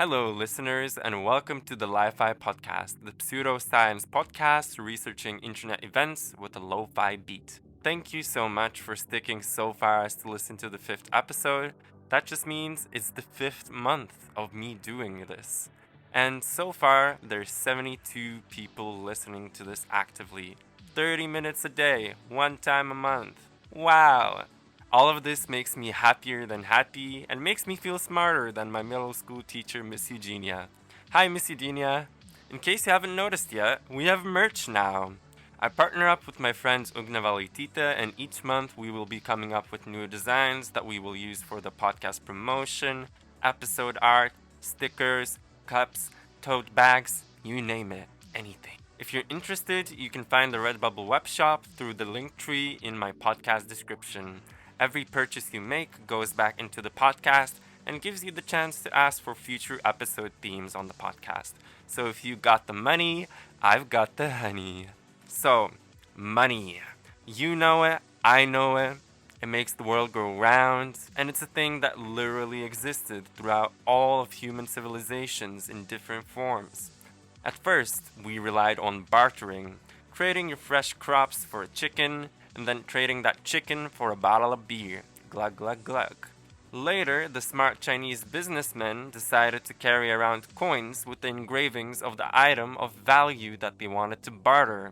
Hello, listeners, and welcome to the Lifi podcast, the pseudoscience podcast researching internet events with a lo-fi beat. Thank you so much for sticking so far as to listen to the fifth episode. That just means it's the fifth month of me doing this. And so far, there's 72 people listening to this actively. 30 minutes a day, one time a month. Wow! All of this makes me happier than happy and makes me feel smarter than my middle school teacher, Miss Eugenia. Hi, Miss Eugenia. In case you haven't noticed yet, we have merch now. I partner up with my friends Ugnavalitita, and each month we will be coming up with new designs that we will use for the podcast promotion, episode art, stickers, cups, tote bags, you name it, anything. If you're interested, you can find the Redbubble web shop through the link tree in my podcast description. Every purchase you make goes back into the podcast and gives you the chance to ask for future episode themes on the podcast. So if you got the money, I've got the honey. So, money. You know it, I know it. It makes the world go round, and it's a thing that literally existed throughout all of human civilizations in different forms. At first, we relied on bartering, trading your fresh crops for a chicken, and then trading that chicken for a bottle of beer. Glug glug glug. Later, the smart Chinese businessmen decided to carry around coins with the engravings of the item of value that they wanted to barter.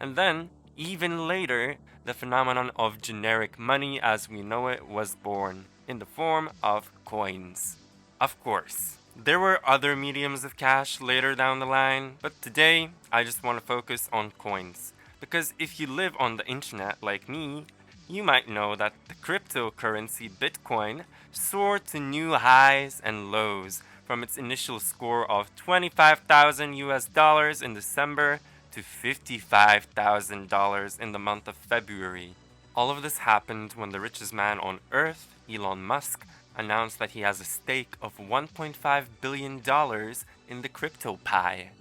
And then, even later, the phenomenon of generic money as we know it was born, in the form of coins. Of course, there were other mediums of cash later down the line, but today I just want to focus on coins. Because if you live on the internet like me, you might know that the cryptocurrency Bitcoin soared to new highs and lows from its initial score of 25,000 US dollars in December to $55,000 in the month of February. All of this happened when the richest man on earth, Elon Musk, announced that he has a stake of $1.5 billion in the crypto pie.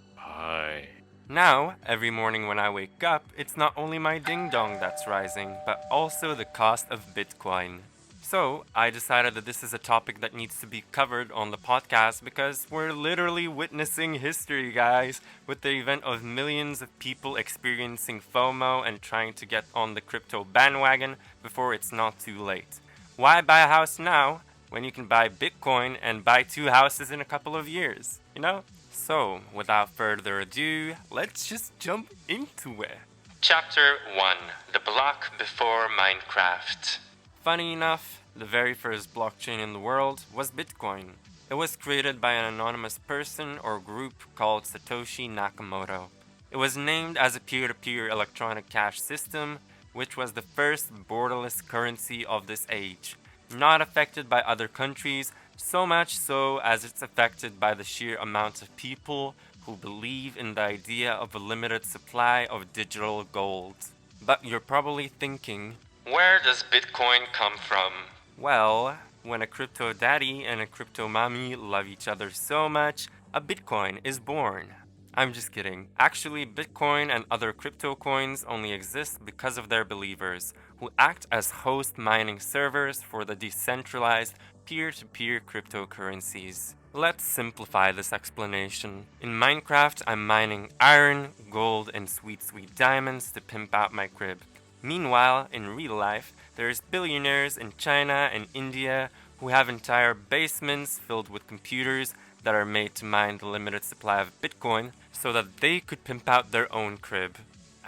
Now, every morning when I wake up, it's not only my ding dong that's rising, but also the cost of Bitcoin. So, I decided that this is a topic that needs to be covered on the podcast because we're literally witnessing history, guys, with the event of millions of people experiencing FOMO and trying to get on the crypto bandwagon before it's not too late. Why buy a house now when you can buy Bitcoin and buy two houses in a couple of years, you know? So, without further ado, let's just jump into it. Chapter 1: The Block Before Minecraft. Funny enough, the very first blockchain in the world was Bitcoin. It was created by an anonymous person or group called Satoshi Nakamoto. It was named as a peer-to-peer electronic cash system, which was the first borderless currency of this age, not affected by other countries, so much so as it's affected by the sheer amount of people who believe in the idea of a limited supply of digital gold. But you're probably thinking, where does Bitcoin come from? Well, when a crypto daddy and a crypto mommy love each other so much, a Bitcoin is born. I'm just kidding. Actually, Bitcoin and other crypto coins only exist because of their believers, who act as host mining servers for the decentralized peer-to-peer cryptocurrencies. Let's simplify this explanation. In Minecraft, I'm mining iron, gold, and sweet diamonds to pimp out my crib. Meanwhile, in real life, there's billionaires in China and India who have entire basements filled with computers that are made to mine the limited supply of Bitcoin so that they could pimp out their own crib.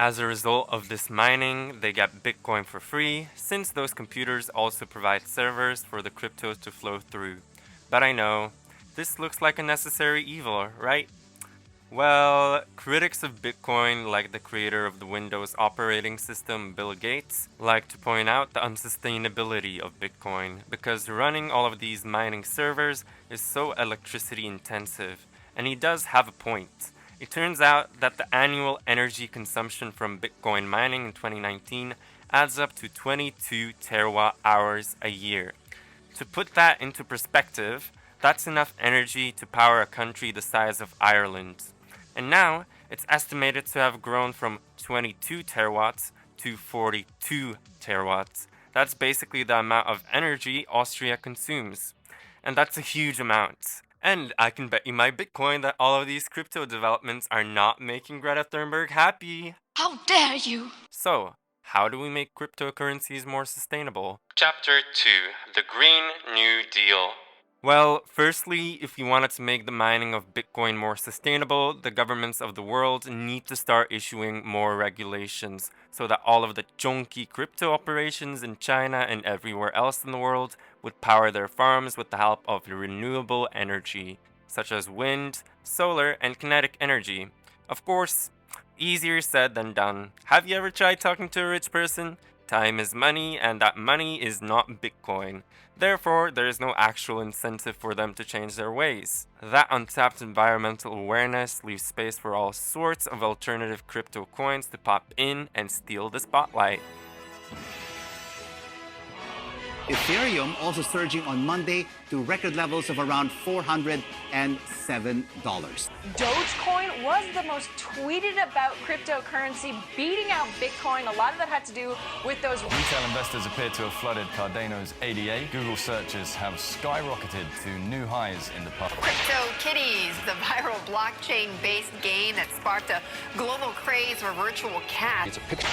As a result of this mining, they get Bitcoin for free, since those computers also provide servers for the cryptos to flow through. But I know, this looks like a necessary evil, right? Well, critics of Bitcoin, like the creator of the Windows operating system, Bill Gates, like to point out the unsustainability of Bitcoin, because running all of these mining servers is so electricity intensive, and he does have a point. It turns out that the annual energy consumption from Bitcoin mining in 2019 adds up to 22 terawatt hours a year. To put that into perspective, that's enough energy to power a country the size of Ireland. And now, it's estimated to have grown from 22 terawatts to 42 terawatts. That's basically the amount of energy Austria consumes. And that's a huge amount. And I can bet you my Bitcoin that all of these crypto developments are not making Greta Thunberg happy. How dare you! So, how do we make cryptocurrencies more sustainable? Chapter 2: The Green New Deal. Well, firstly, if you wanted to make the mining of Bitcoin more sustainable, the governments of the world need to start issuing more regulations so that all of the chunky crypto operations in China and everywhere else in the world would power their farms with the help of renewable energy, such as wind, solar, and kinetic energy. Of course, easier said than done. Have you ever tried talking to a rich person? Time is money, and that money is not Bitcoin. Therefore, there is no actual incentive for them to change their ways. That untapped environmental awareness leaves space for all sorts of alternative crypto coins to pop in and steal the spotlight. Ethereum also surging on Monday to record levels of around $407. Dogecoin was the most tweeted about cryptocurrency, beating out Bitcoin. A lot of that had to do with those retail investors appear to have flooded Cardano's ADA. Google searches have skyrocketed to new highs in the past. CryptoKitties, the viral blockchain-based game that sparked a global craze for virtual cats. It's a picture.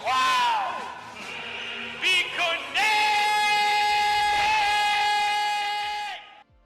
Wow!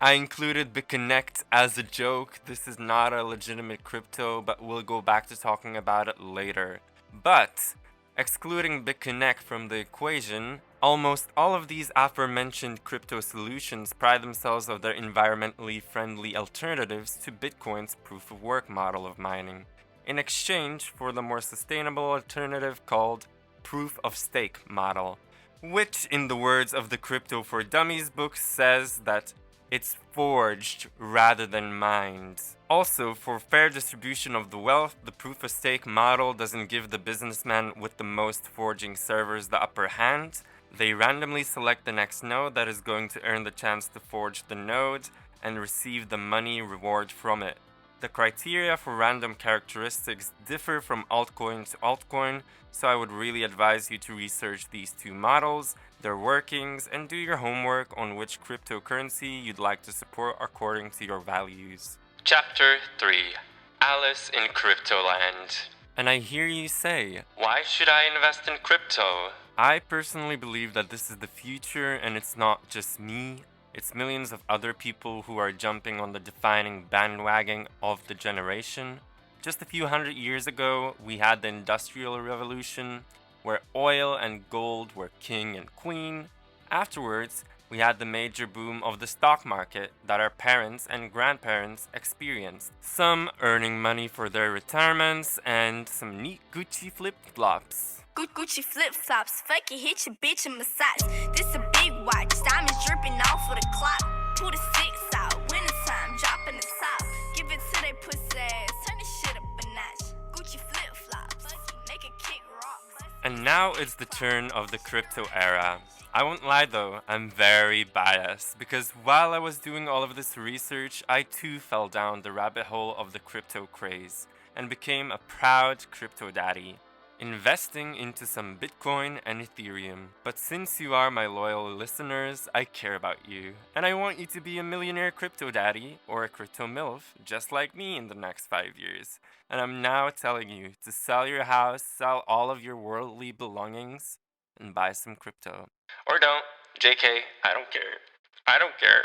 I included BITCONNECT as a joke. This is not a legitimate crypto, but we'll go back to talking about it later. But, excluding BITCONNECT from the equation, almost all of these aforementioned crypto solutions pride themselves on their environmentally friendly alternatives to Bitcoin's proof-of-work model of mining, in exchange for the more sustainable alternative called proof-of-stake model, which, in the words of the Crypto for Dummies book, says that it's forged rather than mined. Also, for fair distribution of the wealth, the proof-of-stake model doesn't give the businessman with the most forging servers the upper hand. They randomly select the next node that is going to earn the chance to forge the node and receive the money reward from it. The criteria for random characteristics differ from altcoin to altcoin, so I would really advise you to research these two models, their workings, and do your homework on which cryptocurrency you'd like to support according to your values. Chapter 3: Alice in Cryptoland. And I hear you say, why should I invest in crypto? I personally believe that this is the future, and it's not just me. It's millions of other people who are jumping on the defining bandwagon of the generation. Just a few hundred years ago, we had the Industrial Revolution, where oil and gold were king and queen. Afterwards, we had the major boom of the stock market that our parents and grandparents experienced. Some earning money for their retirements and some neat Gucci flip-flops. Gucci flip-flops, fuck it, hit your bitch in massage. This a big watch, diamonds dripping off of the clock. Pull the 6 out, winter time, dropping the top. Give it to they pussy ass, turn this shit up a notch. Gucci flip-flops, make a kick rock. And now it's the turn of the crypto era. I won't lie though, I'm very biased, because while I was doing all of this research, I too fell down the rabbit hole of the crypto craze, and became a proud crypto daddy, investing into some Bitcoin and Ethereum. But since you are my loyal listeners, I care about you, and I want you to be a millionaire crypto daddy or a crypto MILF, just like me in the next 5 years. And I'm now telling you to sell your house, sell all of your worldly belongings, and buy some crypto. Or don't. JK, I don't care. I don't care.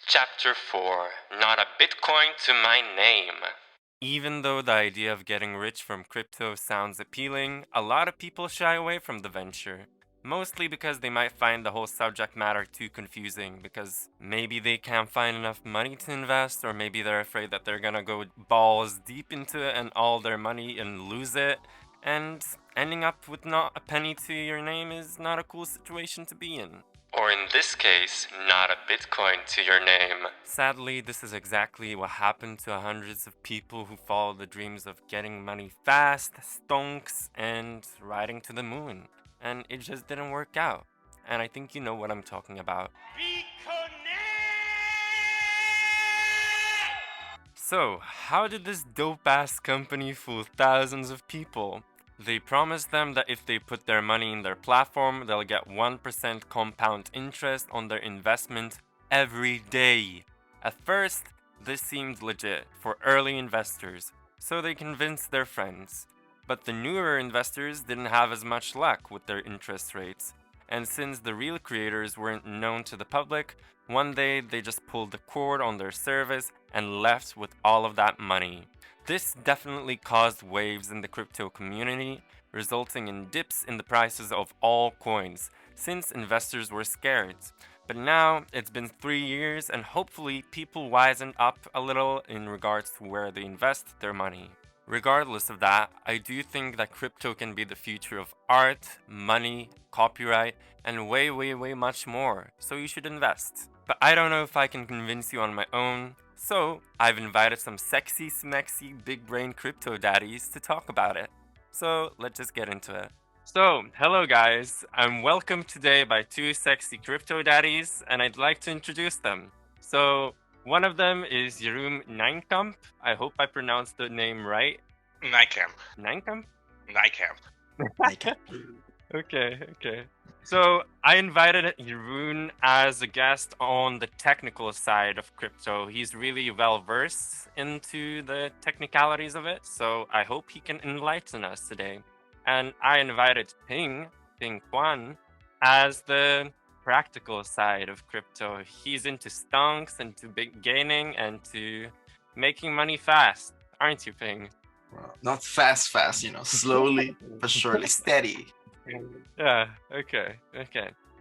Chapter 4: Not a Bitcoin to my name. Even though the idea of getting rich from crypto sounds appealing, a lot of people shy away from the venture. Mostly because they might find the whole subject matter too confusing, because maybe they can't find enough money to invest, or maybe they're afraid that they're gonna go balls deep into it and all their money and lose it, and ending up with not a penny to your name is not a cool situation to be in. Or in this case, not a Bitcoin to your name. Sadly, this is exactly what happened to hundreds of people who follow the dreams of getting money fast, stonks, and riding to the moon. And it just didn't work out. And I think you know what I'm talking about. So, how did this dope-ass company fool thousands of people? They promised them that if they put their money in their platform, they'll get 1% compound interest on their investment every day. At first, this seemed legit for early investors, so they convinced their friends. But the newer investors didn't have as much luck with their interest rates, and since the real creators weren't known to the public, one day they just pulled the cord on their service and left with all of that money. This definitely caused waves in the crypto community, resulting in dips in the prices of all coins, since investors were scared. But now it's been 3 years and hopefully people wisened up a little in regards to where they invest their money. Regardless of that, I do think that crypto can be the future of art, money, copyright, and way much more, so you should invest. But I don't know if I can convince you on my own, so I've invited some sexy, smexy, big brain crypto daddies to talk about it. So let's just get into it. So, hello guys, I'm welcomed today by two sexy crypto daddies, and I'd like to introduce them. So, one of them is Jeroen Nijkamp. I hope I pronounced the name right. Nightcamp. Nijkamp? Nightcamp. Okay. So I invited Jeroen as a guest on the technical side of crypto. He's really well versed into the technicalities of it, so I hope he can enlighten us today. And I invited Ping Huan, as the practical side of crypto. He's into stonks, into big gaining, and to making money fast. Aren't you, Ping? Well, not fast, slowly but surely, steady. Yeah, okay.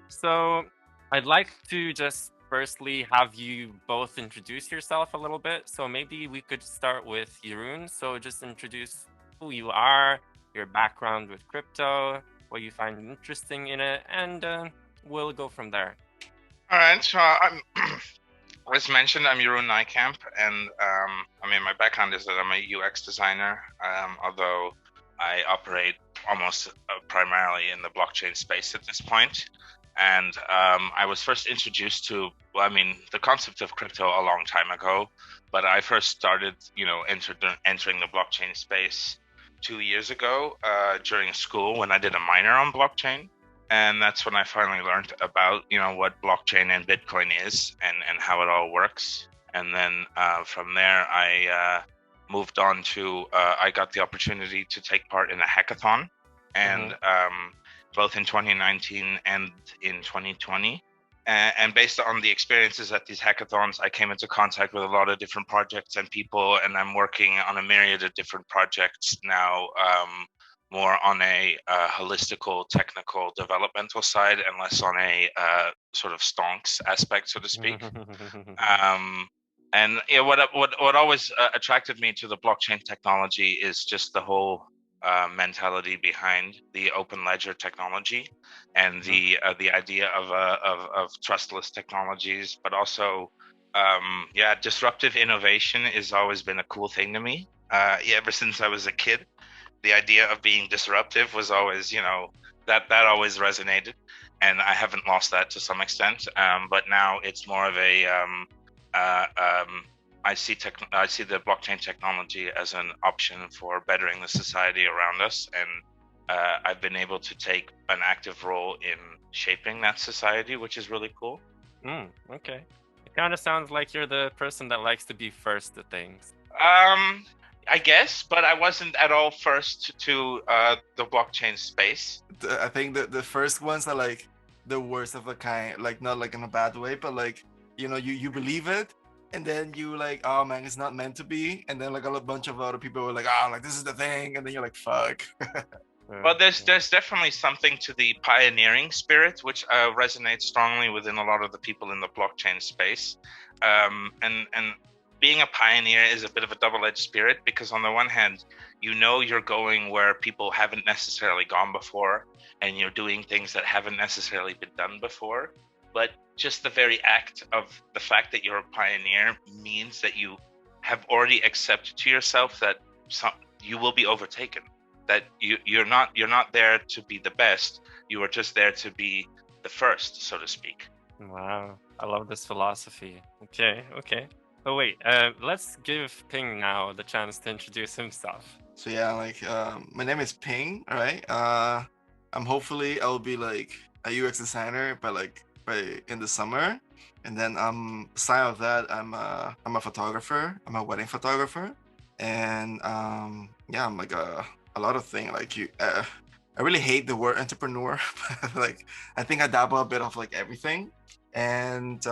So I'd like to just firstly have you both introduce yourself a little bit. So maybe we could start with Jeroen. So just introduce who you are, your background with crypto, what you find interesting in it, and we'll go from there. All right, so as mentioned, I'm Jeroen Nijkamp, and my background is that I'm a UX designer, although I operate almost primarily in the blockchain space at this point. And I was first introduced to, the concept of crypto a long time ago, but I first started, entering the blockchain space 2 years ago during school when I did a minor on blockchain. And that's when I finally learned about, what blockchain and Bitcoin is and how it all works. And then from there, I moved on to, I got the opportunity to take part in a hackathon, and both in 2019 and in 2020. And based on the experiences at these hackathons, I came into contact with a lot of different projects and people, and I'm working on a myriad of different projects now, more on a holistical, technical, developmental side, and less on a sort of stonks aspect, so to speak. And what always attracted me to the blockchain technology is just the whole mentality behind the open ledger technology and the idea of trustless technologies, but also disruptive innovation has always been a cool thing to me. Ever since I was a kid, the idea of being disruptive was always, that always resonated, and I haven't lost that to some extent. But now it's more of a I see the blockchain technology as an option for bettering the society around us, and I've been able to take an active role in shaping that society, which is really cool. Okay. It kind of sounds like you're the person that likes to be first to things. I guess, but I wasn't at all first to the blockchain space. I think that the first ones are like the worst of a kind, like not like in a bad way, but like, you believe it, and then you like, oh man, it's not meant to be, and then like a bunch of other people were like, oh, like this is the thing, and then you're like, fuck. Well, there's definitely something to the pioneering spirit, which resonates strongly within a lot of the people in the blockchain space, and being a pioneer is a bit of a double-edged spirit, because on the one hand, you're going where people haven't necessarily gone before, and you're doing things that haven't necessarily been done before. But just the very act of the fact that you're a pioneer means that you have already accepted to yourself that you will be overtaken. That you're not there to be the best. You are just there to be the first, so to speak. Wow, I love this philosophy. Okay. Oh wait, let's give Ping now the chance to introduce himself. So yeah, like my name is Ping, all right? I'm hopefully I'll be like a UX designer by in the summer. And then aside of that, I'm a photographer. I'm a wedding photographer. And yeah, I'm like a lot of things. Like I really hate the word entrepreneur, but like I think I dabble a bit of like everything. And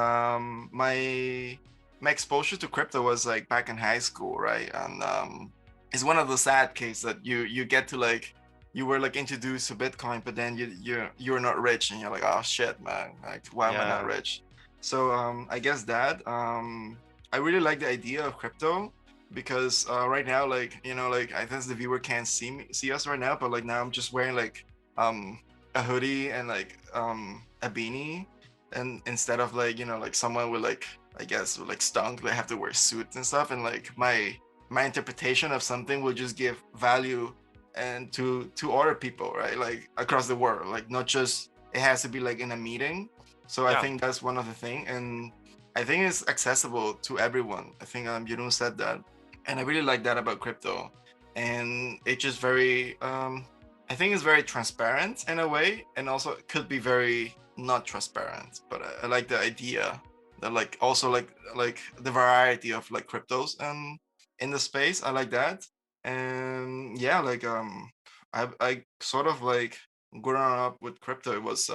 my exposure to crypto was like back in high school, right? And it's one of the sad cases that you get to like you were like introduced to Bitcoin, but then you're not rich, and you're like, oh shit, man, like why am I not rich? So I guess that I really like the idea of crypto because right now, like like I guess the viewer can't see us right now, but like now I'm just wearing like a hoodie and like a beanie, and instead of like like someone with like I guess with like stonks, they have to wear suits and stuff, and like my interpretation of something will just give value and to other people, right? Like across the world, like not just it has to be like in a meeting. So I think that's one of the thing, and I think it's accessible to everyone. I think Jeroen said that, and I really like that about crypto. And it's just very I think it's very transparent in a way, and also it could be very not transparent, but I like the idea that like also like the variety of like cryptos in the space. I like that. And yeah, like I sort of like growing up with crypto, it was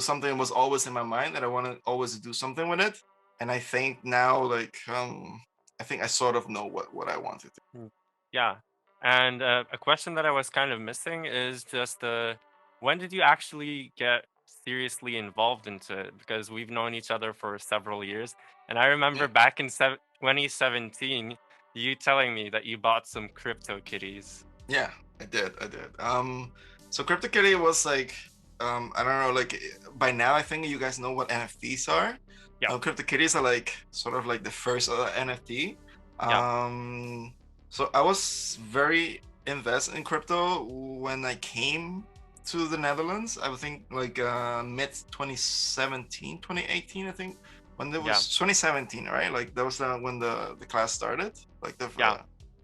something that was always in my mind that I wanted always to do something with it. And I think now like I think I sort of know what I wanted to. Yeah. And a question that I was kind of missing is just when did you actually get seriously involved into it? Because we've known each other for several years. And I remember back in 2017, you telling me that you bought some CryptoKitties. Yeah, I did. So CryptoKitty was like, I don't know, like by now I think you guys know what NFTs are. Yeah. CryptoKitties are like sort of like the first NFT. Yeah. So I was very invested in crypto when I came to the Netherlands. I think like mid 2017, 2018, I think. When there was 2017, right? Like that was when the class started. Like the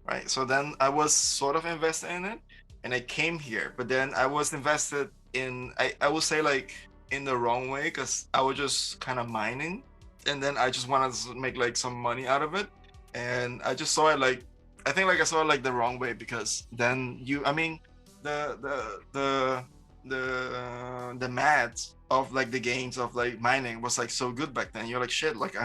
right. So then I was sort of invested in it, and I came here. But then I was invested in I would say like in the wrong way, because I was just kind of mining, and then I just wanted to make like some money out of it, and I just saw it like I think like I saw it like the wrong way, because then I mean the maths of like the gains of like mining was like so good back then. You're like, shit, like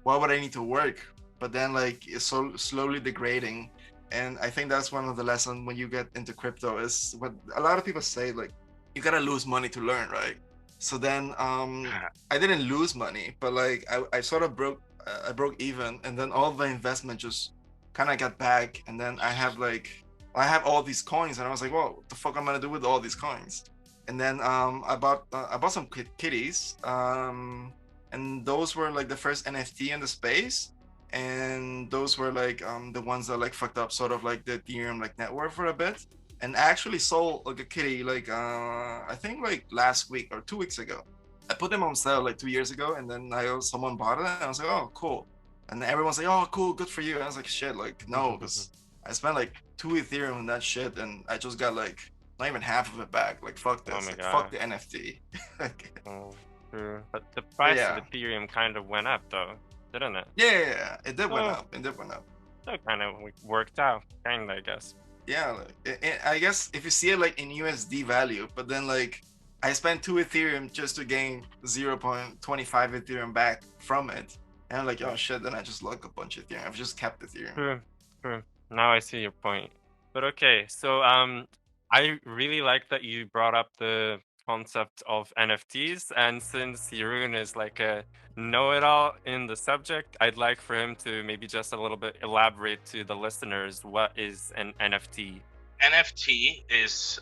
why would I need to work? But then like it's so slowly degrading. And I think that's one of the lessons when you get into crypto is what a lot of people say, like you gotta lose money to learn, right? So then I didn't lose money, but like I sort of broke even, and then all the investment just kind of got back. And then I have all these coins, and I was like, well, what the fuck am I gonna do with all these coins? And then I bought some kitties, and those were like the first NFT in the space, and those were like the ones that like fucked up sort of like the Ethereum like network for a bit. And I actually sold like a kitty like I think like last week or 2 weeks ago. I put them on sale like 2 years ago, and then someone bought it, and I was like, oh cool. And everyone's like, oh cool, good for you. And I was like, shit, like no, because I spent like 2 Ethereum on that shit, and I just got like not even half of it back. Like fuck this, like, fuck the NFT. True. But the price of Ethereum kind of went up though, didn't it? Yeah, it did went up. It did went up. So it kind of worked out, kind of, I guess. Yeah, like, I guess if you see it like in USD value, but then like I spent 2 Ethereum just to gain 0.25 Ethereum back from it. And I'm like, oh shit, then I just lost a bunch of Ethereum. I've just kept Ethereum. True. Now I see your point. But okay, so I really like that you brought up the concept of NFTs, and since Jeroen is like a know-it-all in the subject, I'd like for him to maybe just a little bit elaborate to the listeners what is an NFT. NFT is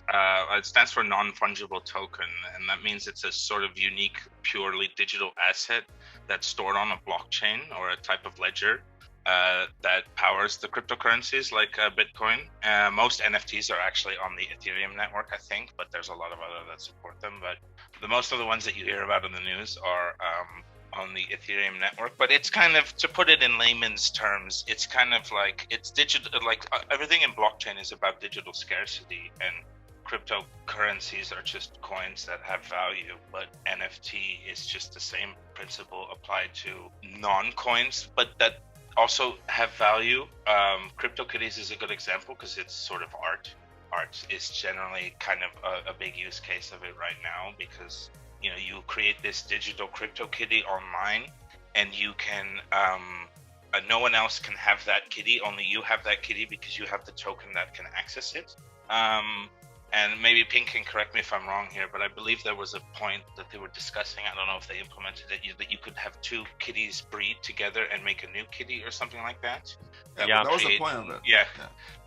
it stands for non-fungible token, and that means it's a sort of unique, purely digital asset that's stored on a blockchain or a type of ledger that powers the cryptocurrencies like Bitcoin. Most NFTs are actually on the Ethereum network, I think, but there's a lot of other that support them. But most of the ones that you hear about in the news are on the Ethereum network. But it's kind of, to put it in layman's terms, it's kind of like, it's digital, like everything in blockchain is about digital scarcity, and cryptocurrencies are just coins that have value, but NFT is just the same principle applied to non-coins, but that also have value. CryptoKitties is a good example because it's sort of art. Art is generally kind of a big use case of it right now, because you know, you create this digital crypto kitty online, and you can no one else can have that kitty, only you have that kitty because you have the token that can access it. And maybe Pink can correct me if I'm wrong here, but I believe there was a point that they were discussing, I don't know if they implemented it, that you could have two kitties breed together and make a new kitty or something like that. Yeah, that was the point of it. Yeah.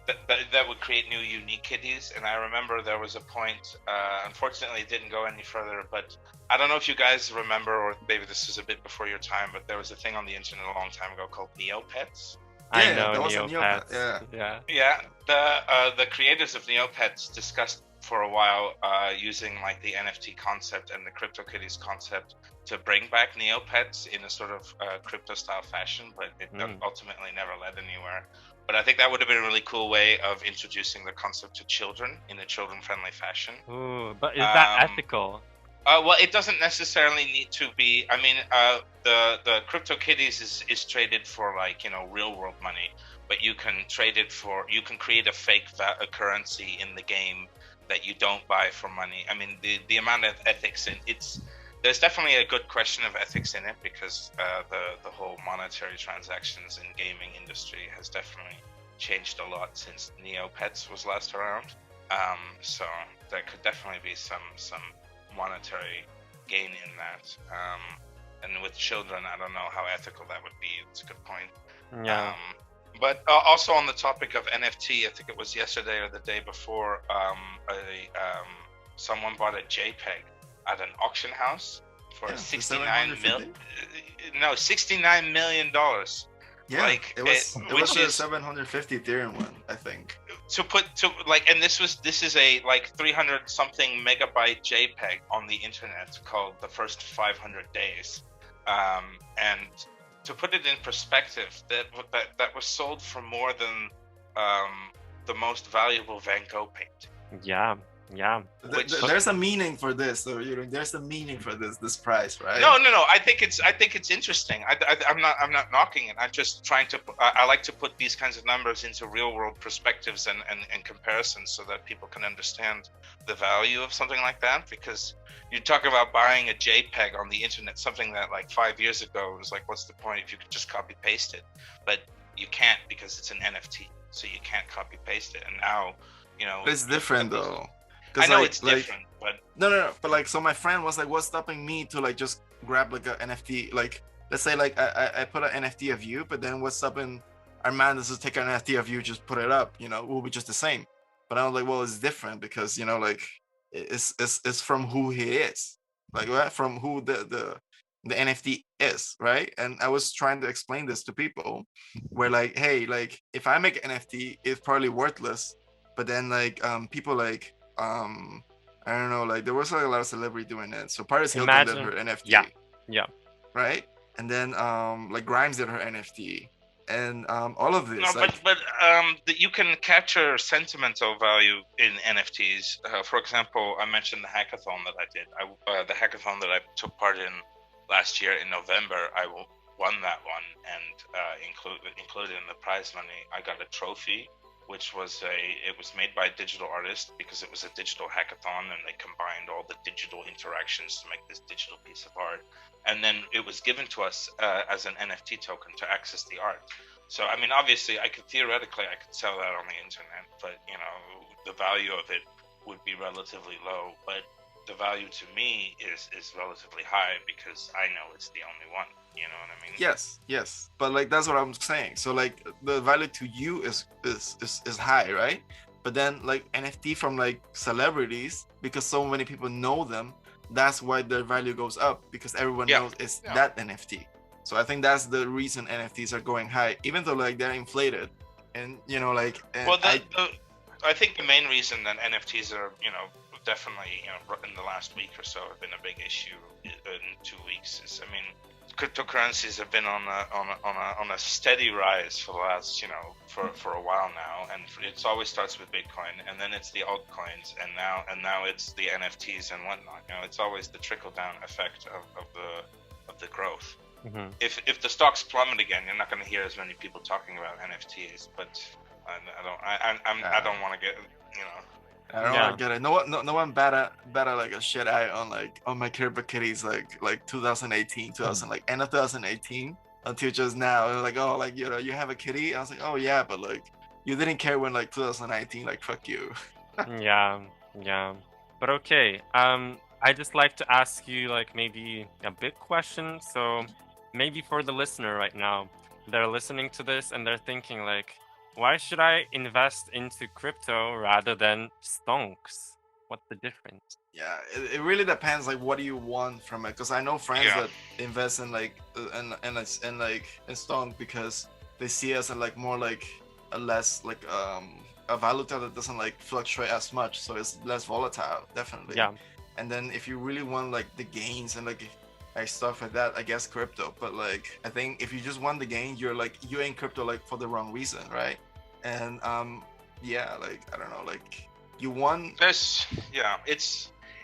That would create new unique kitties. And I remember there was a point, unfortunately it didn't go any further, but I don't know if you guys remember, or maybe this is a bit before your time, but there was a thing on the internet a long time ago called Neopets. I know Neopets. Yeah. The creators of Neopets discussed for a while using like the NFT concept and the CryptoKitties concept to bring back Neopets in a sort of crypto style fashion, but it ultimately never led anywhere. But I think that would have been a really cool way of introducing the concept to children in a children-friendly fashion. Ooh, but is that ethical? Well, it doesn't necessarily need to be. I mean, the CryptoKitties is traded for, like, you know, real world money, but you can trade it for, you can create a fake currency in the game that you don't buy for money. I mean, the amount of ethics in there's definitely a good question of ethics in it, because the whole monetary transactions in gaming industry has definitely changed a lot since Neopets was last around. So there could definitely be some monetary gain in that. And with children, I don't know how ethical that would be. It's a good point. Yeah. But also on the topic of NFT, I think it was yesterday or the day before, someone bought a JPEG at an auction house for $69 million. Yeah, like, it was a 750 Ethereum one, I think. And this is a like 300 something megabyte JPEG on the internet called The First 500 Days, and to put it in perspective, that was sold for more than the most valuable Van Gogh painting. Yeah. There's a meaning for this, so there's a meaning for this price, right? No. I think it's interesting. I'm not knocking it. I'm just trying to. I like to put these kinds of numbers into real world perspectives and comparisons, so that people can understand the value of something like that. Because you talk about buying a JPEG on the internet, something that like 5 years ago was like, what's the point if you could just copy paste it? But you can't, because it's an NFT, so you can't copy paste it. And now, you know, it's different though. I know it's different, but no. But like, so my friend was like, "What's stopping me to like just grab like an NFT? Like, let's say like I put an NFT of you, but then what's stopping Armandas to take an NFT of you, just put it up? You know, it will be just the same." But I was like, "Well, it's different because, you know, like it's from who he is, like, right? From who the NFT is, right?" And I was trying to explain this to people, where like, hey, like if I make an NFT, it's probably worthless, but then like people like. I don't know, like there was like a lot of celebrity doing it. So Paris Hilton did her NFT. Yeah. Right? And then like Grimes did her NFT. And all of this. No, but you can capture sentimental value in NFTs. For example, I mentioned the hackathon that I did. The hackathon that I took part in last year in November, I won that one, and included in the prize money, I got a trophy, which was it was made by a digital artist, because it was a digital hackathon, and they combined all the digital interactions to make this digital piece of art. And then it was given to us as an NFT token to access the art. So, I mean, obviously, I could sell that on the internet, but, you know, the value of it would be relatively low. But the value to me is relatively high, because I know it's the only one. You know what I mean? Yes. But like, that's what I'm saying. So like the value to you is high, right? But then like NFT from like celebrities, because so many people know them, that's why their value goes up, because everyone knows it's that NFT. So I think that's the reason NFTs are going high, even though like they're inflated. And you know, like, well, I think the main reason that NFTs are, you know, definitely, you know, in the last week or so have been a big issue in 2 weeks is, I mean, cryptocurrencies have been on a steady rise for the last, for a while now, and it always starts with Bitcoin, and then it's the altcoins, and now it's the NFTs and whatnot. It's always the trickle down effect of the growth. Mm-hmm. If the stocks plummet again, you're not going to hear as many people talking about NFTs. But I don't want to get I don't want to get it. No one better like a shit eye on my CryptoKitties like 2018, end of 2018 until just now. Like, oh, like you have a kitty. I was like, oh yeah, but like you didn't care when 2019. Like, fuck you. Yeah. But okay. I just like to ask you maybe a big question. So maybe for the listener right now, they're listening to this and they're thinking why should I invest into crypto rather than stonks? What's the difference? Yeah, it really depends. What do you want from it? Because I know friends that invest in in stonk because they see us as more a less a valuta that doesn't fluctuate as much, so it's less volatile, definitely. Yeah. And then if you really want the gains and stuff like that, I guess crypto. But I think if you just want the gain, you're in crypto for the wrong reason, right? And I don't know, you want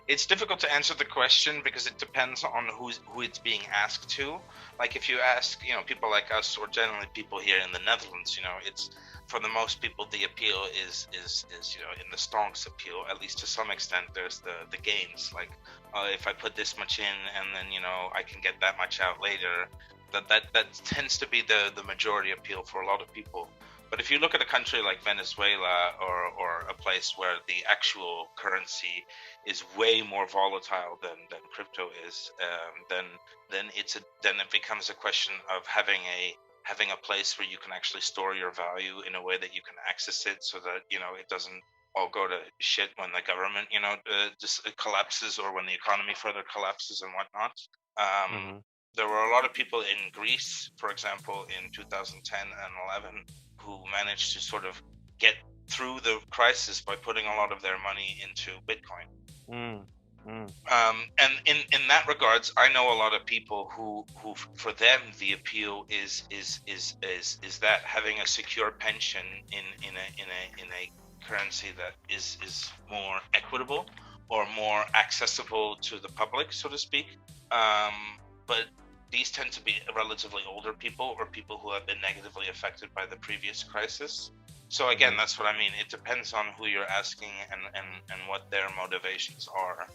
it's difficult to answer the question because it depends on who it's being asked to. If you ask people like us, or generally people here in the Netherlands, it's for the most people the appeal is in the stonks appeal, at least to some extent. There's the gains, if I put this much in and then I can get that much out later. That tends to be the majority appeal for a lot of people. But if you look at a country like Venezuela or a place where the actual currency is way more volatile than crypto is, then it becomes a question of having a place where you can actually store your value in a way that you can access it, so that it doesn't all go to shit when the government just collapses, or when the economy further collapses and whatnot. There were a lot of people in Greece, for example, in 2010 and 11, who managed to sort of get through the crisis by putting a lot of their money into Bitcoin. And in that regards, I know a lot of people who for them the appeal is that having a secure pension in a currency that is more equitable or more accessible to the public, so to speak. But these tend to be relatively older people, or people who have been negatively affected by the previous crisis. So again, that's what I mean. It depends on who you're asking and what their motivations are.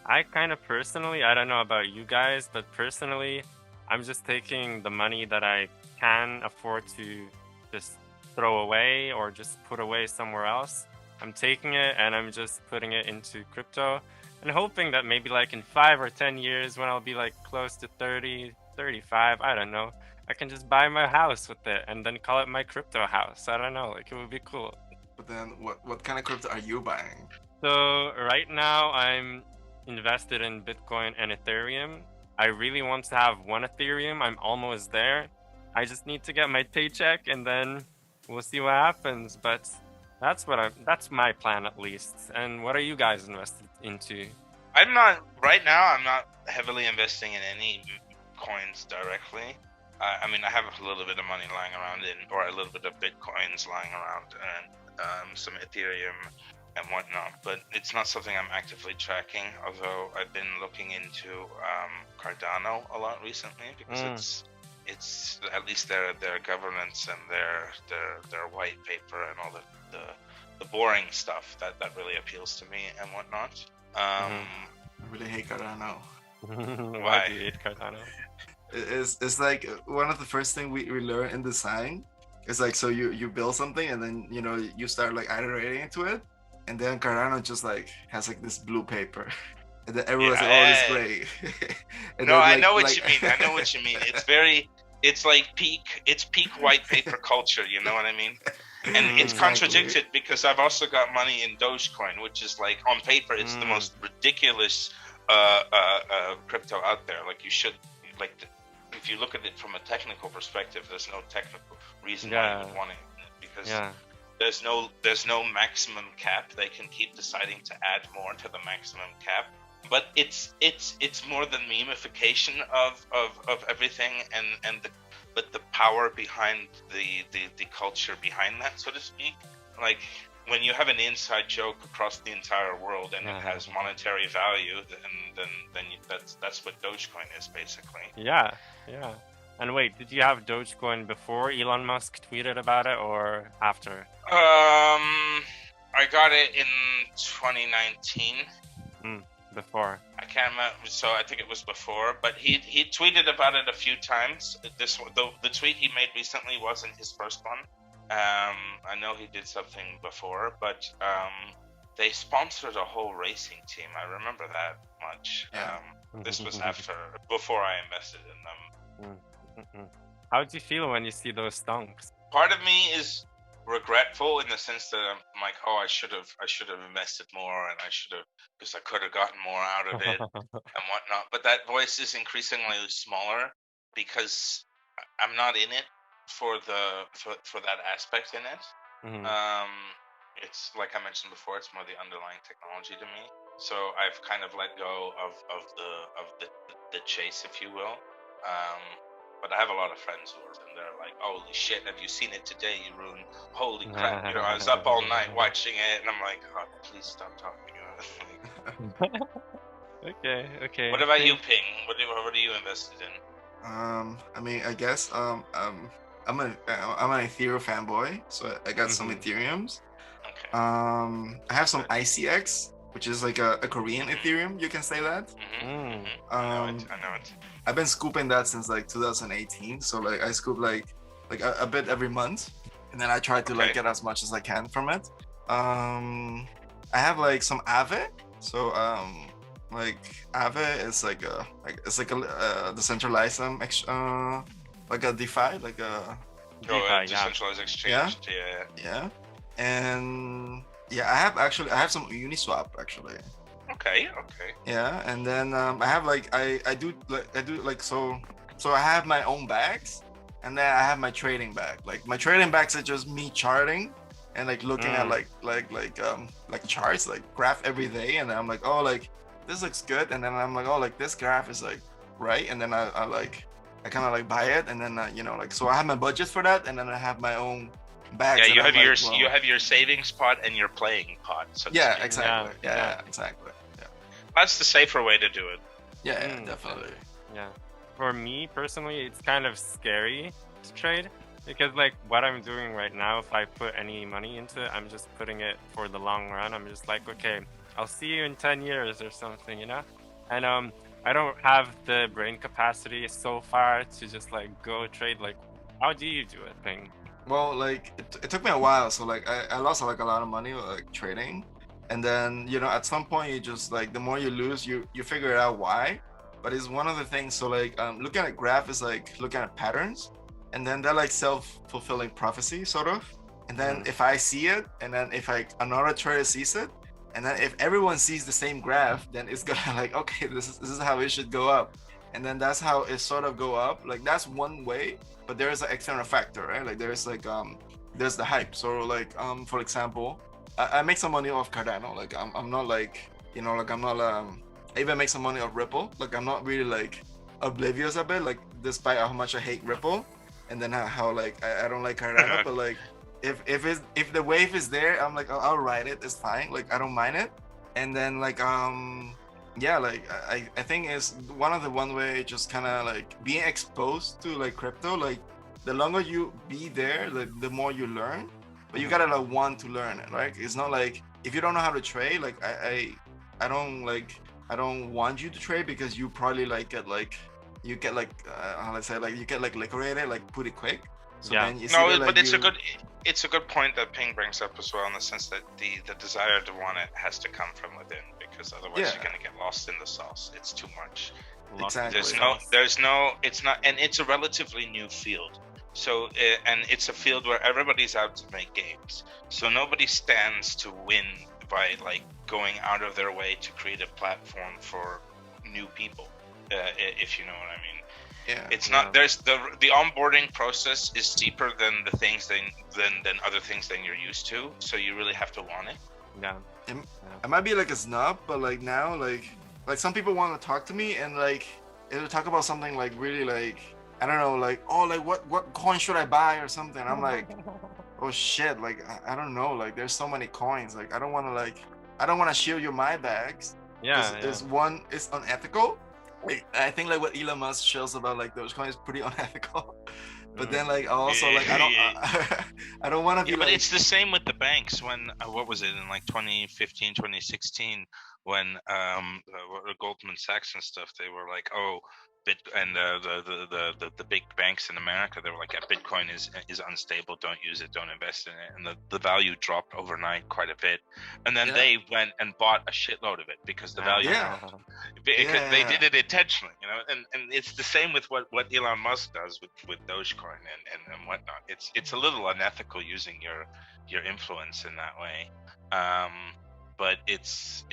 I kind of personally, I don't know about you guys, but personally, I'm just taking the money that I can afford to just throw away or just put away somewhere else. I'm taking it and I'm just putting it into crypto and hoping that maybe in 5 or 10 years, when I'll be close to 30, 35, I don't know, I can just buy my house with it and then call it my crypto house. I don't know, it would be cool. But then what kind of crypto are you buying? So right now I'm invested in Bitcoin and Ethereum. I really want to have one Ethereum. I'm almost there. I just need to get my paycheck and then we'll see what happens. But that's my plan, at least. And what are you guys invested into? I'm not heavily investing in any coins directly. I mean, I have a little bit of money lying around or a little bit of Bitcoins lying around, and some Ethereum and whatnot, but it's not something I'm actively tracking, although I've been looking into Cardano a lot recently, because it's at least their governance and their white paper and all the boring stuff that really appeals to me and whatnot. I really hate Cardano. Why do you hate Cardano? It's one of the first things we learn in design. It's so you build something and then you start iterating into it, and then Cardano just has this blue paper, and then everyone's oh, it's great. No, I know what you mean. I know what you mean. It's peak white paper culture. You know what I mean? And it's contradicted because I've also got money in Dogecoin, which is on paper it's the most ridiculous crypto out there. You should if you look at it from a technical perspective, there's no technical reason why you would want it, because there's no maximum cap. They can keep deciding to add more to the maximum cap, but it's more the memification of everything but the power behind the culture behind that, so to speak. Like when you have an inside joke across the entire world and it has monetary value, then that's what Dogecoin is basically. Yeah. And wait, did you have Dogecoin before Elon Musk tweeted about it or after? I got it in 2019. Before. I can't remember, so I think it was before, but he tweeted about it a few times. The tweet he made recently wasn't his first one. I know he did something before, but they sponsored a whole racing team. I remember that much. Yeah. This was before I invested in them. How do you feel when you see those stonks? Part of me is regretful in the sense that I'm like, oh, I should have invested more, and because I could have gotten more out of it and whatnot. But that voice is increasingly smaller because I'm not in it for that aspect in it. It's like I mentioned before, it's more the underlying technology to me. So I've kind of let go of the chase, if you will. But I have a lot of friends who are, and they're like, "Holy shit, have you seen it today, Jeroen? Holy crap! I was up all night watching it," and I'm like, "Oh, please stop talking." Okay. What about you, Ping? What are you invested in? I mean, I guess I'm an Ethereum fanboy, so I got some Ethereums. Okay. I have some ICX, which is like a Korean Ethereum, you can say that. I know it. I've been scooping that since like 2018, so like I scoop like a bit every month, and then I try to like get as much as I can from it. I have like some Aave, so like Aave is like a decentralized like a DeFi, like a decentralized exchange. Yeah. And yeah, I have some Uniswap actually. Okay. Yeah, and then I have like I do so I have my own bags, and then I have my trading bag. Like my trading bags are just me charting and like looking at like charts, like graph every day, and I'm like, oh, like this looks good, and then I'm like, oh, like this graph is like right, and then I kind of like buy it, and then like, so I have my budget for that, and then I have my own bags. Yeah, you have your savings pot and your playing pot. So exactly. Yeah, exactly. Yeah, that's the safer way to do it. Yeah, definitely. Yeah, for me personally, it's kind of scary to trade because like what I'm doing right now, if I put any money into it, I'm just putting it for the long run. I'm just like, okay, I'll see you in 10 years or something, and I don't have the brain capacity so far to just like go trade. Like, how do you do it, Thing? Well, like it took me a while, so like I lost like a lot of money like trading, and then at some point you just like the more you lose, you figure out why. But it's one of the things. So like looking at graph is like looking at patterns, and then they're like self-fulfilling prophecy sort of. And then if I see it, and then if another trader sees it, and then if everyone sees the same graph, then it's gonna like, okay, this is how it should go up, and then that's how it sort of go up. Like that's one way. But there is an external factor, right? Like there's like there's the hype. So like for example, I make some money off Cardano. Like I'm not like like I'm not I even make some money off Ripple. Like I'm not really like oblivious of it. Like despite how much I hate Ripple, and then how like I don't like Cardano. But like if the wave is there, I'm like I'll ride it. It's fine. Like I don't mind it. And then like yeah, like I think is one way just kind of like being exposed to like crypto. Like the longer you be there, like the more you learn, but you gotta like want to learn it, right? It's not like if you don't know how to trade, like I don't want you to trade because you probably like get like how I say, like you get like liquidated like pretty quick. So yeah. Then you but it's a good point that Ping brings up as well, in the sense that the desire to want it has to come from within, because otherwise you're going to get lost in the sauce. It's too much. Exactly. It's not, and it's a relatively new field. So, and it's a field where everybody's out to make games. So nobody stands to win by like going out of their way to create a platform for new people, if you know what I mean. Yeah, it's not. There's the onboarding process is steeper than the things than other things than you're used to. So you really have to want it. Yeah. It might be like a snob, but like now, like like some people want to talk to me and like it'll talk about something like really like I don't know, like, oh, like what coin should I buy or something. I'm like, oh shit, like I don't know, like there's so many coins, like I don't want to shield you my bags. Yeah, is one is unethical. Like, I think like what Elon Musk shows about like Dogecoin is pretty unethical. But then like also like I don't want to be Yeah, but like it's the same with the banks. When what was it in like 2015, 2016, when Goldman Sachs and stuff, they were like, oh, and the big banks in America, they were like, yeah, Bitcoin is unstable. Don't use it. Don't invest in it. And the value dropped overnight quite a bit. And then they went and bought a shitload of it because the value dropped. Because they did it intentionally, you know. And it's the same with what Elon Musk does with Dogecoin and whatnot. It's a little unethical using your influence in that way. But it's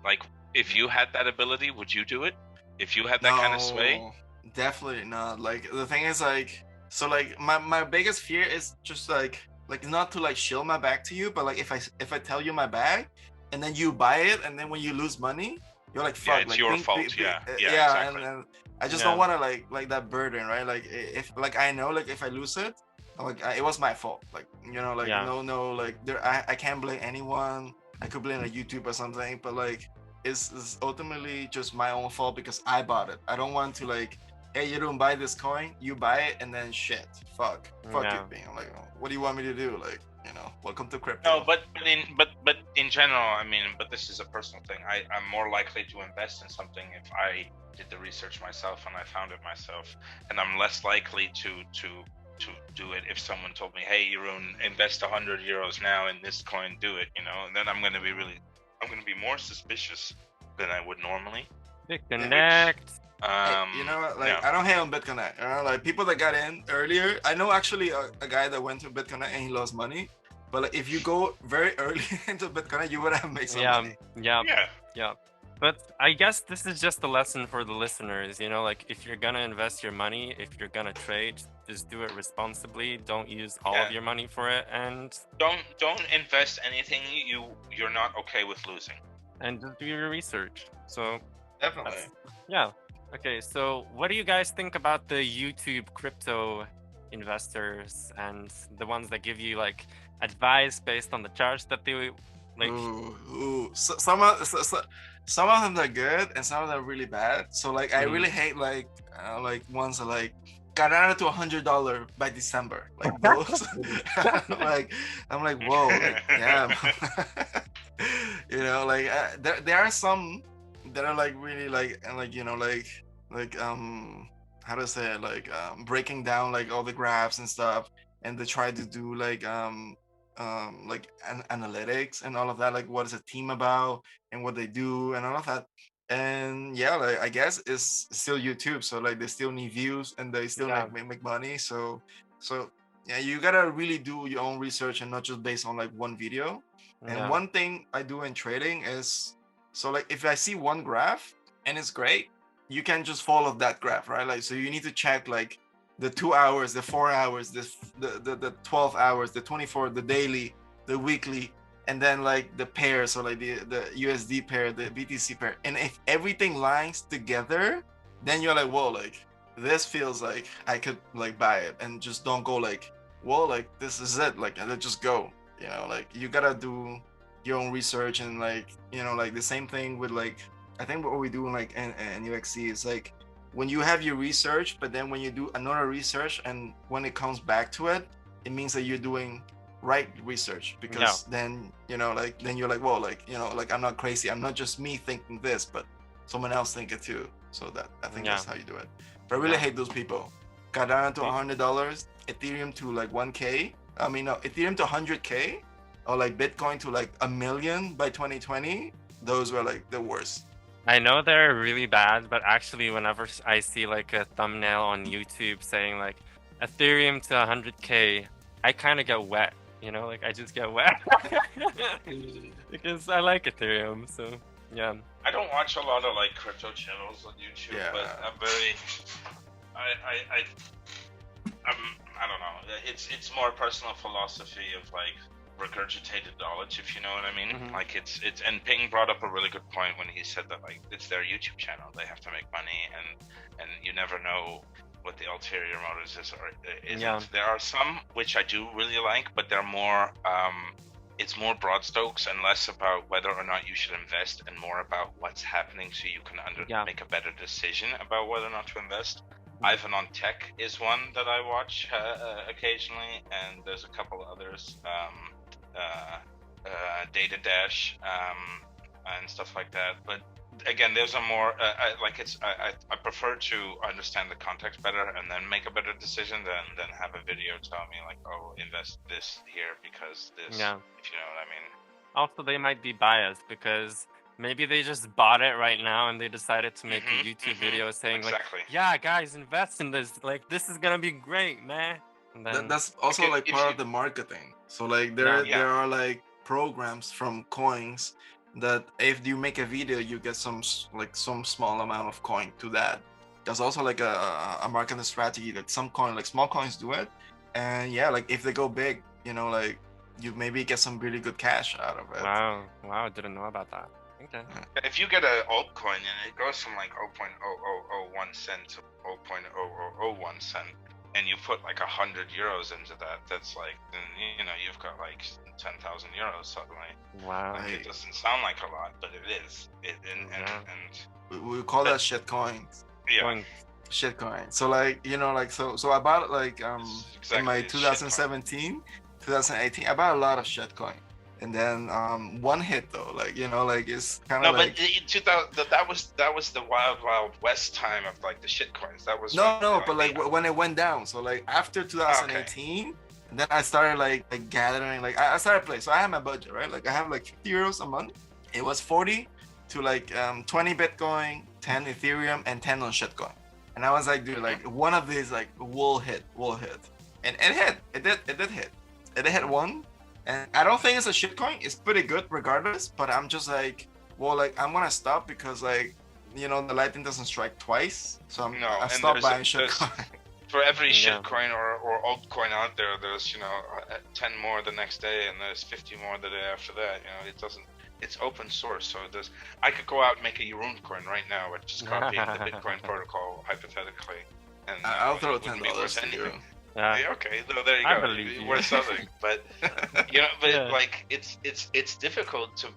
like, if you had that ability, would you do it? If you had that kind of sway? Definitely not. Like the thing is like, so like my biggest fear is just like not to like shield my bag to you, but like if I tell you my bag and then you buy it and then when you lose money, you're like, fuck, it's like, your fault. Exactly. and I just don't want to like that burden, right? Like if like I know like if I lose it, like it was my fault, like, you know, like no like there I can't blame anyone. I could blame like YouTube or something, but like is ultimately just my own fault because I bought it. I don't want to like, hey, you don't buy this coin, you buy it and then shit, fuck it, being like, what do you want me to do? Like, you know, welcome to crypto. No, but in general, I mean, but this is a personal thing. I'm more likely to invest in something if I did the research myself and I found it myself, and I'm less likely to do it if someone told me, hey, Jeroen, invest 100 euros now in this coin, do it, you know. And then I'm going to be more suspicious than I would normally. BitConnect. You know what, like I don't hate on BitConnect, you know, like people that got in earlier. I know actually a guy that went to BitConnect and he lost money, but like if you go very early into BitConnect, you would have made some money. Yeah. But I guess this is just a lesson for the listeners, you know, like if you're gonna invest your money, if you're gonna trade, just do it responsibly. Don't use all of your money for it, and don't invest anything you're not okay with losing. And just do your research. So definitely. Yeah. Okay, so what do you guys think about the YouTube crypto investors and the ones that give you like advice based on the charts that they like? So, some of them are good and some of them are really bad. So like I really hate like ones that like Cardano to $100 by December, like those. I'm like whoa, like damn. You know, like there are some that are like really like, and like, you know, like how to say it, like breaking down like all the graphs and stuff, and they try to do like analytics and all of that, like what is a team about and what they do and all of that. And yeah, like I guess it's still YouTube, so like they still need views and they still make money. So yeah, you gotta really do your own research and not just based on like one video. And one thing I do in trading is, so like if I see one graph and it's great, you can just follow that graph, right? Like, so you need to check like the 2 hours, the 4 hours, the 12 hours, the 24, the daily, the weekly, and then like the pair, so like the USD pair, the BTC pair. And if everything lines together, then you're like, whoa, like this feels like I could like buy it, and just don't go like, whoa, like this is it, like let's just go. You know, like you gotta do your own research. And like, you know, like the same thing with like, I think what we do in like in UXC is like, when you have your research, but then when you do another research and when it comes back to it, it means that you're doing right research, because then, you know, like then you're like, whoa, like, you know, like I'm not crazy, I'm not just me thinking this, but someone else think it too. So that I think that's how you do it. But I really hate those people. Cardano to $100, Ethereum to like 1K. I mean, no, Ethereum to 100K, or like Bitcoin to like 1 million by 2020. Those were like the worst. I know they're really bad, but actually whenever I see like a thumbnail on YouTube saying like Ethereum to 100K, I kind of get wet, you know, like I just get wet because I like Ethereum. So yeah. I don't watch a lot of like crypto channels on YouTube, but I'm very, I don't know. It's more personal philosophy of like regurgitated knowledge, if you know what I mean. Mhm. Like it's and Ping brought up a really good point when he said that like it's their YouTube channel, they have to make money, and you never know what the ulterior motives is or isn't. Yeah. There are some which I do really like, but they're more it's more broad strokes and less about whether or not you should invest and more about what's happening so you can make a better decision about whether or not to invest. Ivan on Tech is one that I watch occasionally, and there's a couple others, Data Dash, and stuff like that. But again, there's a more I prefer to understand the context better and then make a better decision than have a video tell me like, oh, invest this here because this. Yeah. If you know what I mean. Also, they might be biased because maybe they just bought it right now and they decided to make a YouTube video saying exactly. like, yeah, guys, invest in this. Like, this is gonna be great, man. And then, That's also like part of the marketing. So like there are like programs from coins that if you make a video, you get some small amount of coin to that. There's also like a marketing strategy that some small coins do it, and yeah, like if they go big, you know, like you maybe get some really good cash out of it. wow, I didn't know about that. Okay. If you get an altcoin and it goes from like 0.0001 cent to 0.0001 cent, and you put like 100 euros into that, that's like, then you know you've got like 10,000 euros suddenly. Wow. Like, it doesn't sound like a lot, but it is. And We call that shit coins. yeah. Shit coin. So like, you know, like so I bought like in my Exactly, 2017, 2018, I bought a lot of shit coin. And then one hit though, like, you know, like it's kind of like but in 2000, that was the wild west time of like the shit coins. That was but like when it went down. So like after 2018, then I started like gathering, like I started playing. So I have my budget, right? Like I have like 50 euros a month. It was 40 to like 20 Bitcoin, 10 Ethereum, and 10 on shitcoin. And I was like, dude, like one of these like will hit, and it hit. It did hit. It hit one. And I don't think it's a shitcoin. It's pretty good regardless. But I'm just like, well, like I'm gonna stop because like, you know, the lightning doesn't strike twice. So I stopped buying shitcoin. For every shitcoin or altcoin out there, there's 10 more the next day, and there's 50 more the day after that. You know, it doesn't. It's open source, so there's. I could go out and make a Jeroen coin right now, which is copying the Bitcoin protocol hypothetically, and I'll throw $10 to you. Yeah, okay, there you I go. believe you. Worth something, but you know, like it's difficult to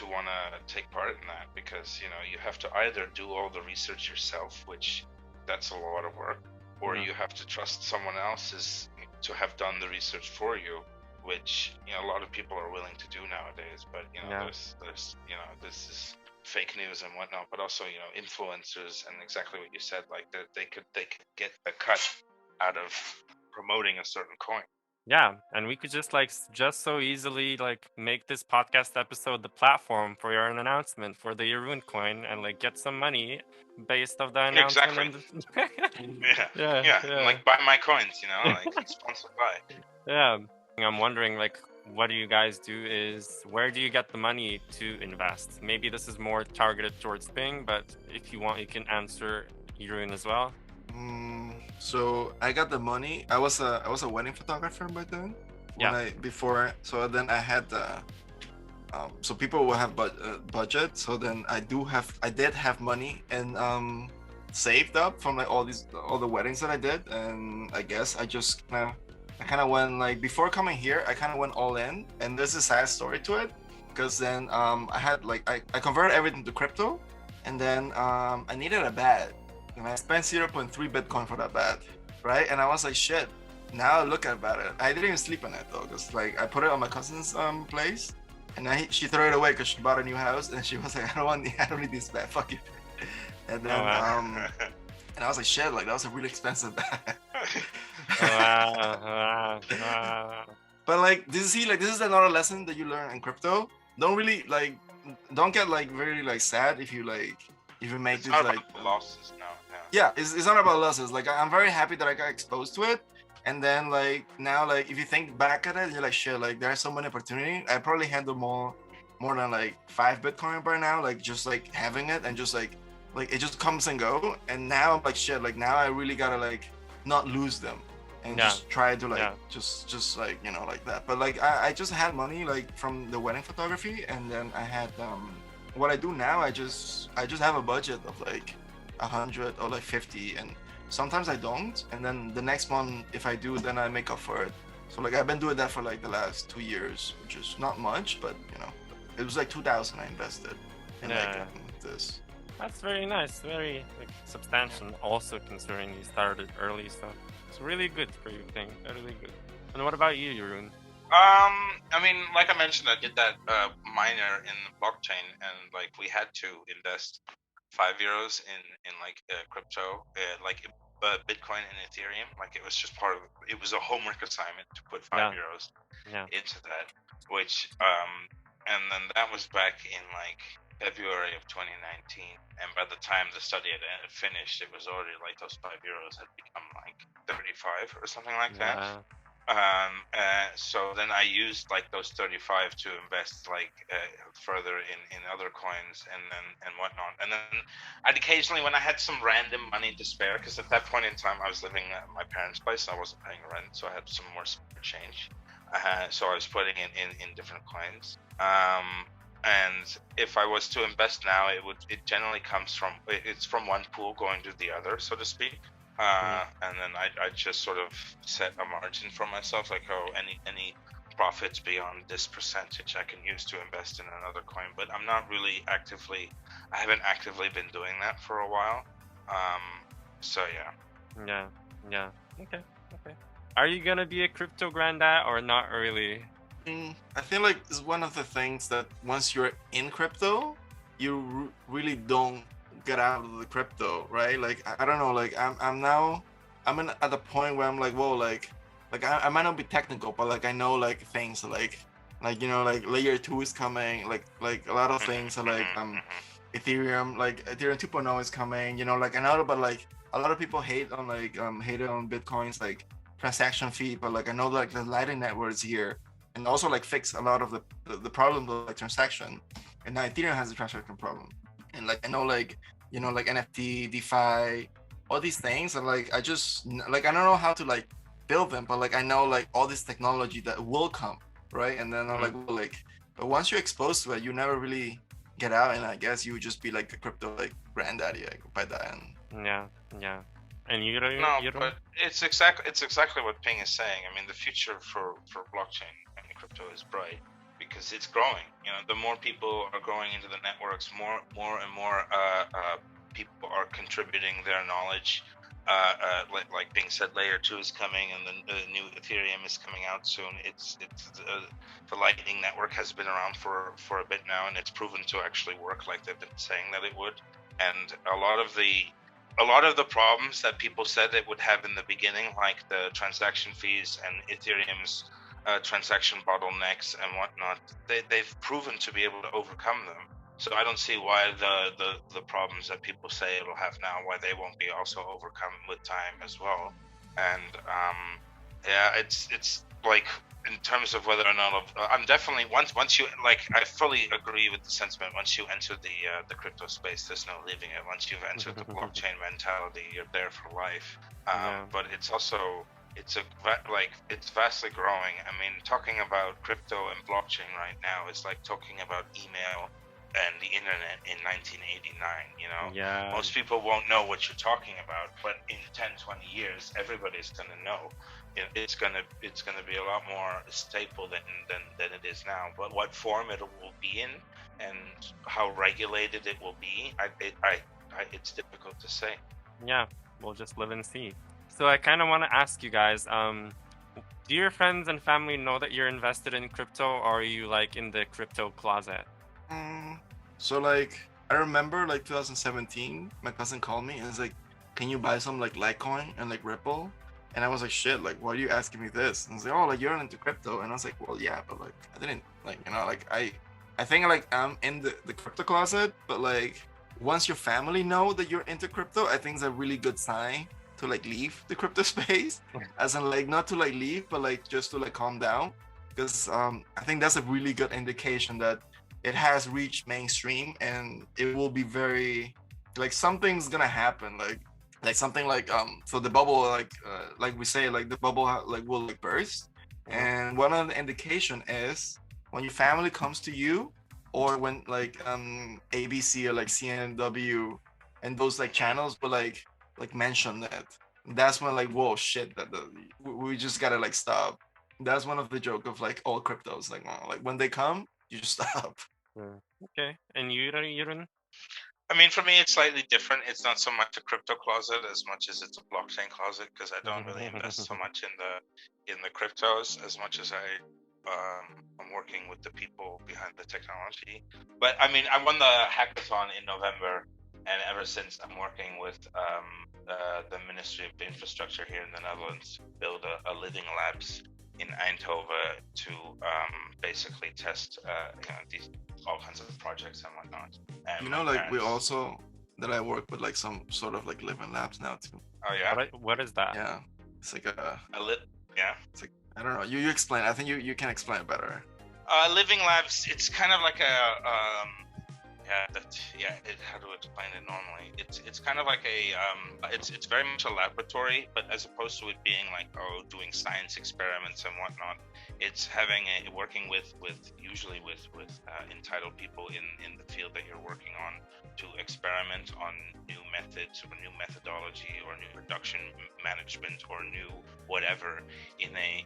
want to take part in that because you know you have to either do all the research yourself, which that's a lot of work, or you have to trust someone else's to have done the research for you, which you know a lot of people are willing to do nowadays. But you know, there's you know this is fake news and whatnot, but also you know influencers and exactly what you said, like they could get a cut out of promoting a certain coin. Yeah, and we could just so easily like make this podcast episode the platform for your announcement for the Jeroen coin and like get some money based off the announcement. Exactly. Yeah. Like buy my coins, you know, like sponsored by. Yeah, I'm wondering like what do you guys do is where do you get the money to invest? Maybe this is more targeted towards Ping, but if you want, you can answer Jeroen as well. So I got the money. I was a wedding photographer by then. So then I had the so people will have budget. So then I did have money and saved up from like all the weddings that I did, and I guess I just kind of went like before coming here. I kind of went all in, and there's a sad story to it because then I had like I converted everything to crypto, and then I needed a bed. And I spent 0.3 Bitcoin for that bed, right? And I was like, shit. Now I look about it. I didn't even sleep on it though, because like I put it on my cousin's place, and she threw it away because she bought a new house, and she was like, I don't need this bed. Fuck it. And then and I was like, shit. Like that was a really expensive bed. But like this is another lesson that you learn in crypto. Don't get like very like sad if you make It's this not like about losses now. yeah, it's not about losses. Like I'm very happy that I got exposed to it, and then like now like if you think back at it, you're like shit. Like there's so many opportunity. I probably handle more than like 5 Bitcoin by now. Like just like having it and just like it just comes and go. And now I'm like shit. Like now I really gotta like not lose them. and Yeah. just try to like Yeah. just like, you know, like that. But like I just had money like from the wedding photography, and then I had what I do now, I just have a budget of like 100 or like 50, and sometimes I don't, and then the next month if I do, then I make up for it. So like I've been doing that for like the last 2 years, which is not much, but you know, it was like 2,000 I invested in Yeah. this. That's very nice, very like, substantial. Also considering you started early, so it's really good for you, thing. Really good. And what about you, Jeroen? I mean, like I mentioned, I did that minor in blockchain, and like we had to invest €5 in like crypto, like Bitcoin and Ethereum. Like it was just part of it was a homework assignment to put €5 Yeah. into that, which and then that was back in like February of 2019, and by the time the study had finished, it was already like those €5 had become like 35 or something like that. So then I used like those 35 to invest like further in other coins and whatnot. And then I'd occasionally, when I had some random money to spare, because at that point in time I was living at my parents' place, I wasn't paying rent, so I had some more spare change. So I was putting in different coins. And if I was to invest now, it generally comes from it's from one pool going to the other, so to speak. And then I just sort of set a margin for myself, like any profits beyond this percentage I can use to invest in another coin. But I'm not really I haven't actively been doing that for a while. So yeah. Yeah. Okay. Are you gonna be a crypto granddad or not really? I feel like it's one of the things that once you're in crypto, you really don't get out of the crypto, right? Like I don't know, like I'm at the point where I'm like, whoa, like I might not be technical, but like I know like things like you know, like layer 2 is coming, like a lot of things are like Ethereum 2.0 is coming, you know, like I know, but like a lot of people hated on Bitcoin's like transaction fee, but like I know like the Lightning network is here and also like fix a lot of the problems of like transaction, and now Ethereum has a transaction problem, and like I know like, you know, like NFT, DeFi, all these things, and like I just like I don't know how to like build them, but like I know like all this technology that will come, right? And then I'm like, well, like, but once you're exposed to it, you never really get out, and I guess you would just be like a crypto like granddaddy like, by that end. Yeah. And you don't. But it's exactly what Ping is saying. I mean, the future for blockchain and crypto is bright because it's growing. You know, the more people are going into the networks, more and more people are contributing their knowledge. Like Ping said, layer 2 is coming, and then the new Ethereum is coming out soon. It's the Lightning network has been around for a bit now, and it's proven to actually work like they've been saying that it would. And a lot of the problems that people said it would have in the beginning, like the transaction fees and Ethereum's transaction bottlenecks and whatnot, they've proven to be able to overcome them. So I don't see why the problems that people say it'll have now, why they won't be also overcome with time as well. And it's like, in terms of whether or not I'm definitely once you like, I fully agree with the sentiment. Once you enter the crypto space, there's no leaving it. Once you've entered the blockchain mentality, you're there for life. But it's also it's vastly growing. I mean, talking about crypto and blockchain right now is like talking about email and the internet in 1989. You know, most people won't know what you're talking about, but in 10-20 years, everybody's gonna know. It's gonna be a lot more stable than it is now. But what form it will be in and how regulated it will be, it's difficult to say. Yeah, we'll just live and see. So I kind of want to ask you guys, do your friends and family know that you're invested in crypto, or are you like in the crypto closet? So like I remember like 2017, my cousin called me and was like, "Can you buy some like Litecoin and like Ripple?" And I was like, "Shit, like why are you asking me this?" And I was like, "Oh, like you're into crypto." And I was like, "Well, yeah, but like I didn't like, you know, like I think like I'm in the crypto closet, but like once your family know that you're into crypto, I think it's a really good sign to like leave the crypto space, as in like not to like leave, but like just to like calm down, because I think that's a really good indication that it has reached mainstream, and it will be very like something's gonna happen. Like like something like so the bubble like we say like the bubble like will like burst, and one of the indication is when your family comes to you, or when like ABC or like CNW and those like channels will like mention that. That's when like, whoa, shit, we just gotta like stop. That's one of the joke of like all cryptos, like when they come you just stop. Okay, and you Jeroen? I mean, for me, it's slightly different. It's not so much a crypto closet as much as it's a blockchain closet, because I don't really invest so much in the cryptos as much as I'm working with the people behind the technology. But I mean, I won the hackathon in November, and ever since I'm working with the Ministry of Infrastructure here in the Netherlands to build a living labs in Eindhoven to basically test these all kinds of projects and whatnot. And you know, like we also that I work with like some sort of like living labs now too. Oh yeah. What is that? Yeah, it's like yeah. It's like, I don't know. You explain. I think you can explain it better. Living labs. It's kind of like a how to explain it normally? It's kind of like it's very much a laboratory, but as opposed to it being like doing science experiments and whatnot, it's working with usually with entitled people in the field that you're working on to experiment on new methods or new methodology or new production management or new whatever in a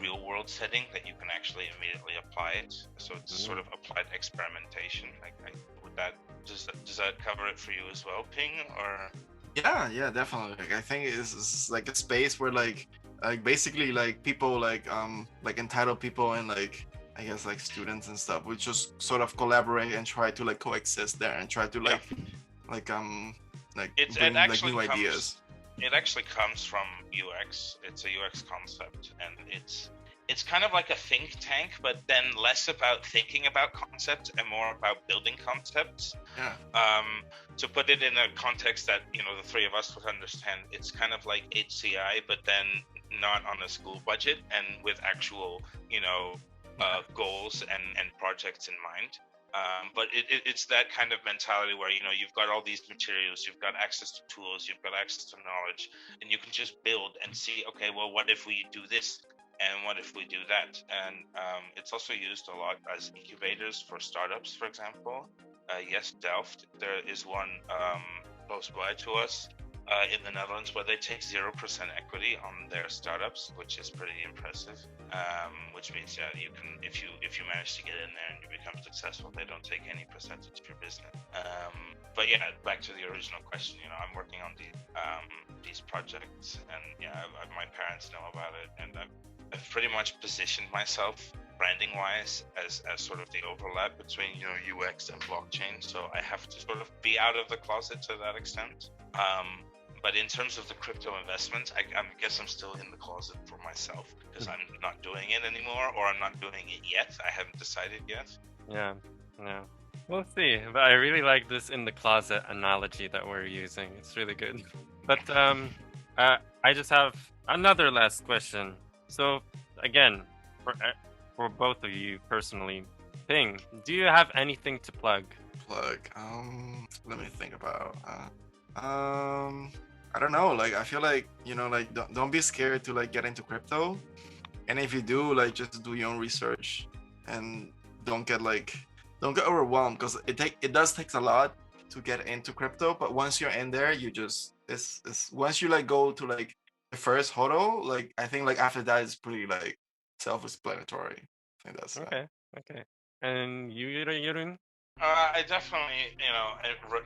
real world setting that you can actually immediately apply it. So it's sort of applied experimentation. Does that cover it for you as well, Ping? Or yeah, definitely. Like, I think it's like a space where like basically like people like entitled people and like I guess like students and stuff would just sort of collaborate and try to like coexist there and try to like bring like new ideas. It actually comes from UX. It's a UX concept, and it's kind of like a think tank, but then less about thinking about concepts and more about building concepts. Yeah. To put it in a context that the three of us would understand, it's kind of like HCI, but then not on a school budget and with actual goals and projects in mind. But it's that kind of mentality where you've got all these materials, you've got access to tools, you've got access to knowledge, and you can just build and see, okay, well, what if we do this? And what if we do that? And it's also used a lot as incubators for startups, for example. Yes, Delft, there is one close by to us in the Netherlands where they take 0% equity on their startups, which is pretty impressive. Which means you can, if you manage to get in there and you become successful, they don't take any percentage of your business. But yeah, back to the original question. I'm working on these projects, and my parents know about it, and I've pretty much positioned myself branding-wise as sort of the overlap between UX and blockchain. So I have to sort of be out of the closet to that extent. But in terms of the crypto investments, I guess I'm still in the closet for myself because I'm not doing it anymore, or I'm not doing it yet. I haven't decided yet. Yeah. We'll see. But I really like this in the closet analogy that we're using. It's really good. But I just have another last question. So again, for both of you personally, Ping, do you have anything to plug? Let me think about. I don't know. Like I feel like like don't be scared to like get into crypto, and if you do, like just do your own research, and don't get overwhelmed, because it does take a lot to get into crypto. But once you're in there, you just it's once you like go to like the first hodl, like I think like after that it's pretty like self-explanatory. I think that's okay. And you, Jeroen? I definitely,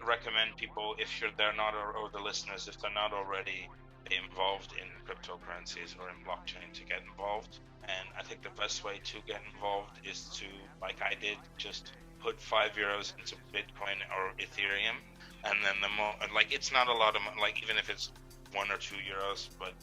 recommend people, if they're not, or the listeners, if they're not already involved in cryptocurrencies or in blockchain, to get involved. And I think the best way to get involved is to, like I did, just put €5 into Bitcoin or Ethereum, and then it's not a lot of money, like even if it's €1 or €2, but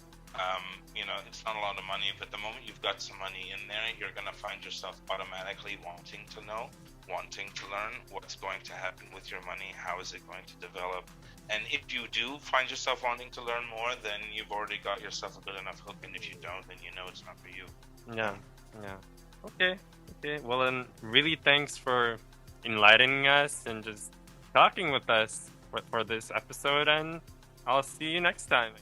it's not a lot of money. But the moment you've got some money in there, you're gonna find yourself automatically wanting to know, wanting to learn what's going to happen with your money, how is it going to develop. And if you do find yourself wanting to learn more, then you've already got yourself a good enough hook, and if you don't, then it's not for you. Yeah. Okay. Well, then really thanks for enlightening us and just talking with us for this episode, and I'll see you next time.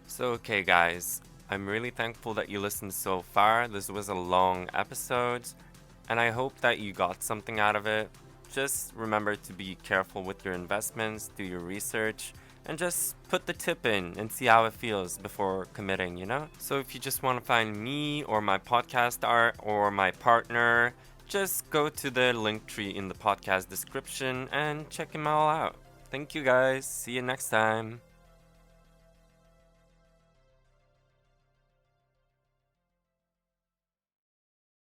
So, okay, guys, I'm really thankful that you listened so far. This was a long episode, and I hope that you got something out of it. Just remember to be careful with your investments, do your research, and just put the tip in and see how it feels before committing, you know? So if you just want to find me or my podcast art or my partner, just go to the link tree in the podcast description and check them all out. Thank you guys. See you next time.